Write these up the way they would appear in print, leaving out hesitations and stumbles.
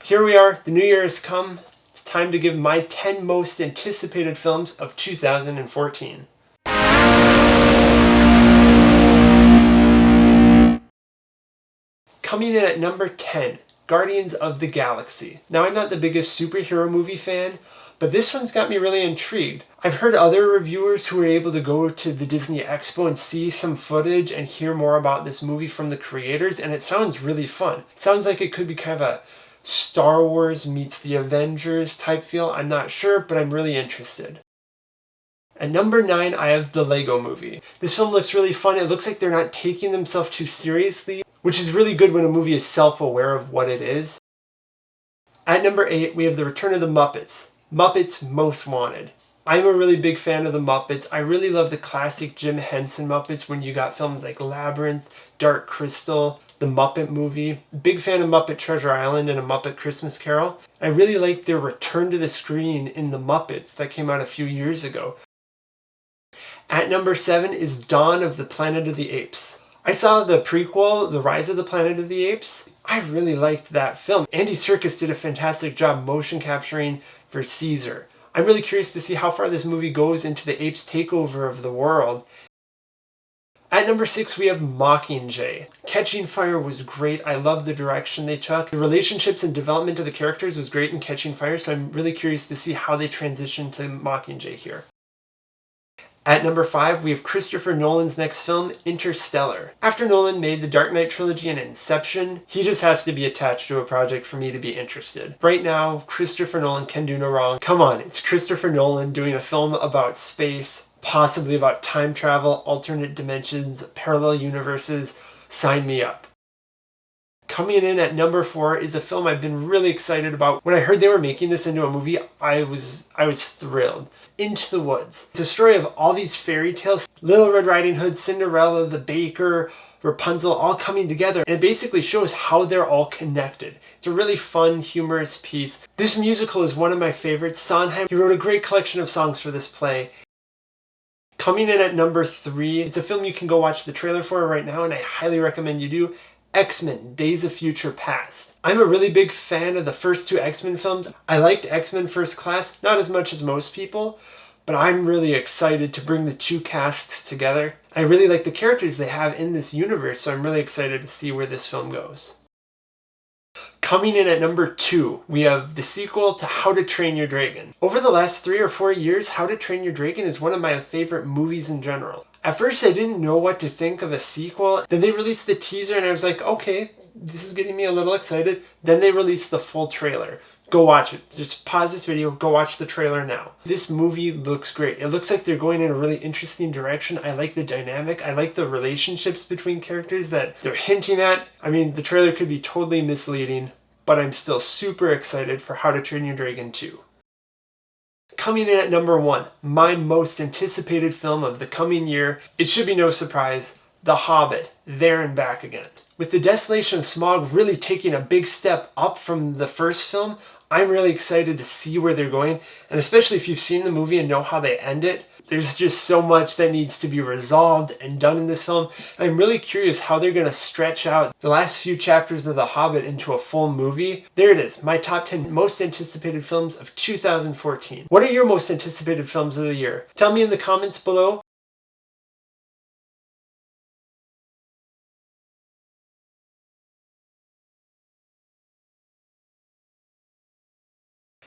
Here we are, the new year has come. It's time to give my 10 most anticipated films of 2014. Coming in at number 10, Guardians of the Galaxy. Now, I'm not the biggest superhero movie fan, but this one's got me really intrigued. I've heard other reviewers who were able to go to the Disney Expo and see some footage and hear more about this movie from the creators, and it sounds really fun. It sounds like it could be kind of a Star Wars meets the Avengers type feel. I'm not sure, but I'm really interested. At number 9, I have the Lego Movie. This film looks really fun. It looks like they're not taking themselves too seriously, which is really good when a movie is self-aware of what it is. At number 8, we have The Return of the Muppets. Muppets Most Wanted. I'm a really big fan of the Muppets. I really love the classic Jim Henson Muppets when you got films like Labyrinth, Dark Crystal, The Muppet Movie. Big fan of Muppet Treasure Island and A Muppet Christmas Carol. I really like their return to the screen in The Muppets that came out a few years ago. At number 7 is Dawn of the Planet of the Apes. I saw the prequel, The Rise of the Planet of the Apes. I really liked that film. Andy Serkis did a fantastic job motion capturing for Caesar. I'm really curious to see how far this movie goes into the apes' takeover of the world. At number 6, we have Mockingjay. Catching Fire was great. I love the direction they took. The relationships and development of the characters was great in Catching Fire, so I'm really curious to see how they transition to Mockingjay here. At number 5, we have Christopher Nolan's next film, Interstellar. After Nolan made the Dark Knight trilogy and Inception, he just has to be attached to a project for me to be interested. Right now, Christopher Nolan can do no wrong. Come on, it's Christopher Nolan doing a film about space, possibly about time travel, alternate dimensions, parallel universes. Sign me up. Coming in at number 4 is a film I've been really excited about. When I heard they were making this into a movie, I was thrilled. Into the Woods. It's a story of all these fairy tales. Little Red Riding Hood, Cinderella, the baker, Rapunzel, all coming together. And it basically shows how they're all connected. It's a really fun, humorous piece. This musical is one of my favorites. Sondheim, he wrote a great collection of songs for this play. Coming in at number 3, it's a film you can go watch the trailer for right now, and I highly recommend you do. X-Men, Days of Future Past. I'm a really big fan of the first 2 X-Men films. I liked X-Men First Class, not as much as most people, but I'm really excited to bring the 2 casts together. I really like the characters they have in this universe, so I'm really excited to see where this film goes. Coming in at number 2, we have the sequel to How to Train Your Dragon. Over the last 3 or 4 years, How to Train Your Dragon is one of my favorite movies in general. At first, I didn't know what to think of a sequel. Then they released the teaser and I was like, okay, this is getting me a little excited. Then they released the full trailer. Go watch it. Just pause this video, go watch the trailer now. This movie looks great. It looks like they're going in a really interesting direction. I like the dynamic. I like the relationships between characters that they're hinting at. I mean, the trailer could be totally misleading, but I'm still super excited for How to Train Your Dragon 2. Coming in at number 1, my most anticipated film of the coming year, it should be no surprise, The Hobbit, There and Back Again. With the Desolation of Smaug really taking a big step up from the first film, I'm really excited to see where they're going, and especially if you've seen the movie and know how they end it, there's just so much that needs to be resolved and done in this film. And I'm really curious how they're going to stretch out the last few chapters of The Hobbit into a full movie. There it is, my top 10 most anticipated films of 2014. What are your most anticipated films of the year? Tell me in the comments below.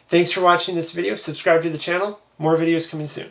Thanks for watching this video. Subscribe to the channel. More videos coming soon.